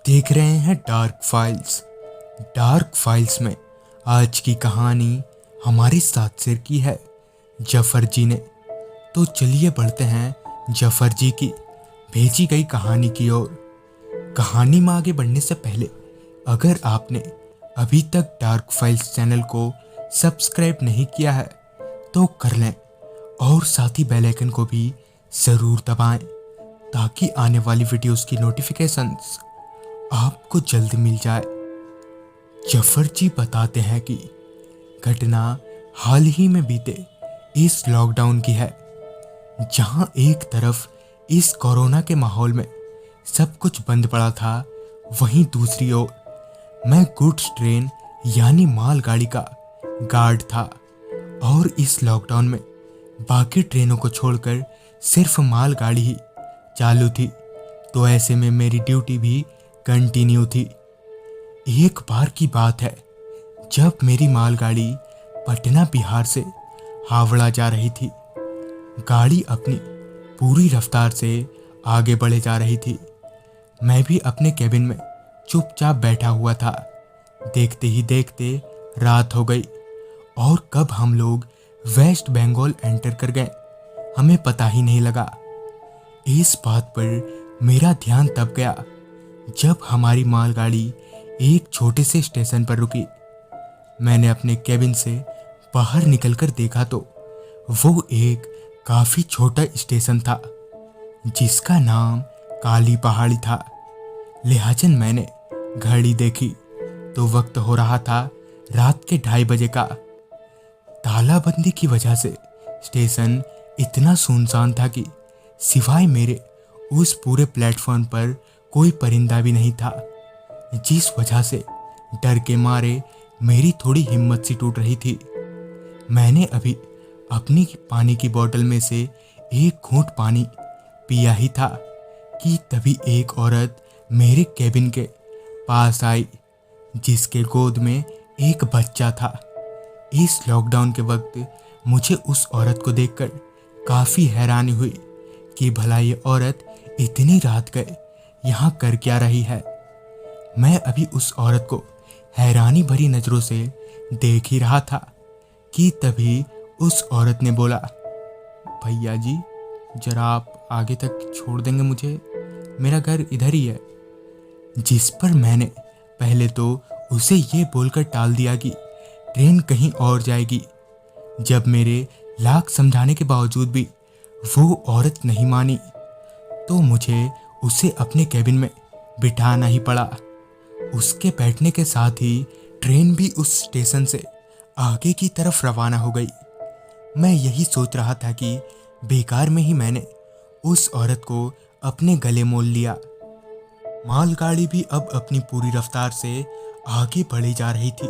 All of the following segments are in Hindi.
देख रहे हैं डार्क फाइल्स। डार्क फाइल्स में आज की कहानी हमारे साथ शेयर की है जफर जी ने। तो चलिए बढ़ते हैं जफर जी की भेजी गई कहानी की ओर। कहानी में आगे बढ़ने से पहले अगर आपने अभी तक डार्क फाइल्स चैनल को सब्सक्राइब नहीं किया है तो कर लें और साथ ही बेल आइकन को भी ज़रूर दबाएं ताकि आने वाली वीडियोस की नोटिफिकेशंस आपको जल्द मिल जाए। जफर जी बताते हैं कि घटना हाल ही में बीते इस लॉकडाउन की है, जहां एक तरफ इस कोरोना के माहौल में सब कुछ बंद पड़ा था, वहीं दूसरी ओर मैं गुड्स ट्रेन यानी मालगाड़ी का गार्ड था और इस लॉकडाउन में बाकी ट्रेनों को छोड़कर सिर्फ मालगाड़ी ही चालू थी। तो ऐसे में मेरी ड्यूटी भी कंटिन्यू थी। एक बार की बात है जब मेरी मालगाड़ी पटना बिहार से हावड़ा जा रही थी। गाड़ी अपनी पूरी रफ्तार से आगे बढ़े जा रही थी। मैं भी अपने केबिन में चुपचाप बैठा हुआ था। देखते ही देखते रात हो गई और कब हम लोग वेस्ट बंगाल एंटर कर गए हमें पता ही नहीं लगा। इस बात पर मेरा ध्यान तब गया जब हमारी मालगाड़ी एक छोटे से स्टेशन पर रुकी। मैंने अपने केबिन से बाहर निकलकर देखा तो वो एक काफ़ी छोटा स्टेशन था जिसका नाम काली पहाड़ी था। लिहाजन मैंने घड़ी देखी तो वक्त हो रहा था रात के 2:30 बजे का। तालाबंदी की वजह से स्टेशन इतना सुनसान था कि सिवाय मेरे उस पूरे प्लेटफॉर्म पर कोई परिंदा भी नहीं था, जिस वजह से डर के मारे मेरी थोड़ी हिम्मत सी टूट रही थी। मैंने अभी अपनी पानी की बोतल में से एक घूंट पानी पिया ही था कि तभी एक औरत मेरे केबिन के पास आई जिसके गोद में एक बच्चा था। इस लॉकडाउन के वक्त मुझे उस औरत को देखकर काफ़ी हैरानी हुई कि भला ये औरत इतनी रात गए यहाँ कर क्या रही है। मैं अभी उस औरत को हैरानी भरी नज़रों से देख ही रहा था कि तभी उस औरत ने बोला, भैया जी जरा आप आगे तक छोड़ देंगे मुझे, मेरा घर इधर ही है। जिस पर मैंने पहले तो उसे ये बोलकर टाल दिया कि ट्रेन कहीं और जाएगी। जब मेरे लाख समझाने के बावजूद भी वो औरत नहीं मानी तो मुझे उसे अपने केबिन में बिठाना ही पड़ा। उसके बैठने के साथ ही ट्रेन भी उस स्टेशन से आगे की तरफ रवाना हो गई। मैं यही सोच रहा था कि बेकार में ही मैंने उस औरत को अपने गले मोल लिया। मालगाड़ी भी अब अपनी पूरी रफ्तार से आगे बढ़ी जा रही थी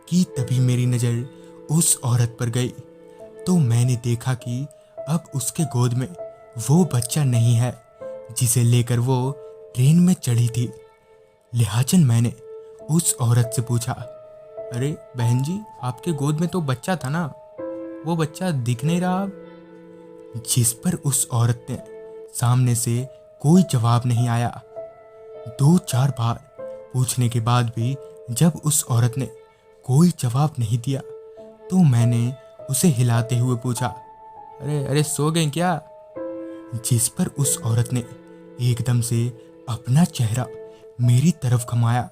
कि तभी मेरी नज़र उस औरत पर गई तो मैंने देखा कि अब उसके गोद में वो बच्चा नहीं है जिसे लेकर वो ट्रेन में चढ़ी थी। लिहाजन मैंने उस औरत से पूछा, अरे बहन जी आपके गोद में तो बच्चा था ना, वो बच्चा दिख नहीं रहा अब। जिस पर उस औरत ने सामने से कोई जवाब नहीं आया। 2-4 बार पूछने के बाद भी जब उस औरत ने कोई जवाब नहीं दिया तो मैंने उसे हिलाते हुए पूछा, अरे अरे सो गए क्या। जिस पर उस औरत ने एकदम से अपना चेहरा मेरी तरफ घुमाया।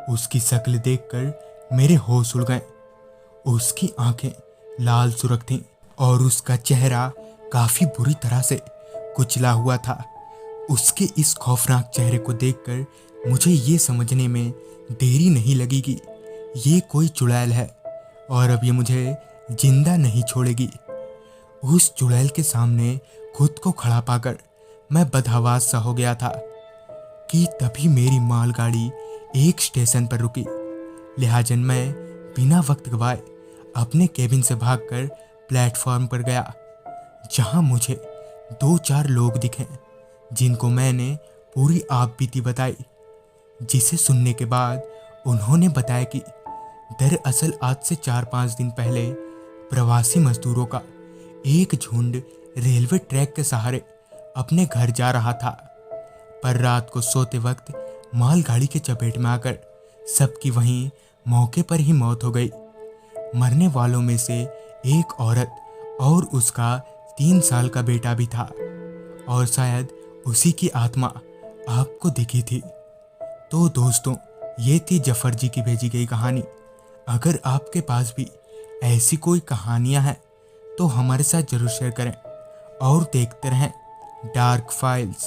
उसकी शक्ल देखकर मेरे होश उड़ गए। उसकी आंखें लाल सुर्ख थीं और उसका चेहरा काफ़ी बुरी तरह से कुचला हुआ था। उसके इस खौफनाक चेहरे को देखकर मुझे ये समझने में देरी नहीं लगी कि ये कोई चुड़ैल है और अब ये मुझे जिंदा नहीं छोड़ेगी। उस चुड़ैल के सामने खुद को खड़ा पाकर मैं बदहवास सा हो गया था कि तभी मेरी मालगाड़ी एक स्टेशन पर रुकी। लिहाजन मैं बिना वक्त गवाए अपने केबिन से भागकर प्लेटफॉर्म पर गया, जहां मुझे 2-4 लोग दिखे जिनको मैंने पूरी आपबीती बताई। जिसे सुनने के बाद उन्होंने बताया कि दरअसल आज से 4-5 दिन पहले प्रवासी मजदूरों का एक झुंड रेलवे ट्रैक के सहारे अपने घर जा रहा था, पर रात को सोते वक्त मालगाड़ी के चपेट में आकर सबकी वहीं मौके पर ही मौत हो गई। मरने वालों में से एक औरत और उसका 3 साल का बेटा भी था और शायद उसी की आत्मा आपको दिखी थी। तो दोस्तों, ये थी जफर जी की भेजी गई कहानी। अगर आपके पास भी ऐसी कोई कहानियां हैं तो हमारे साथ जरूर शेयर करें और देखते रहें डार्क फाइल्स।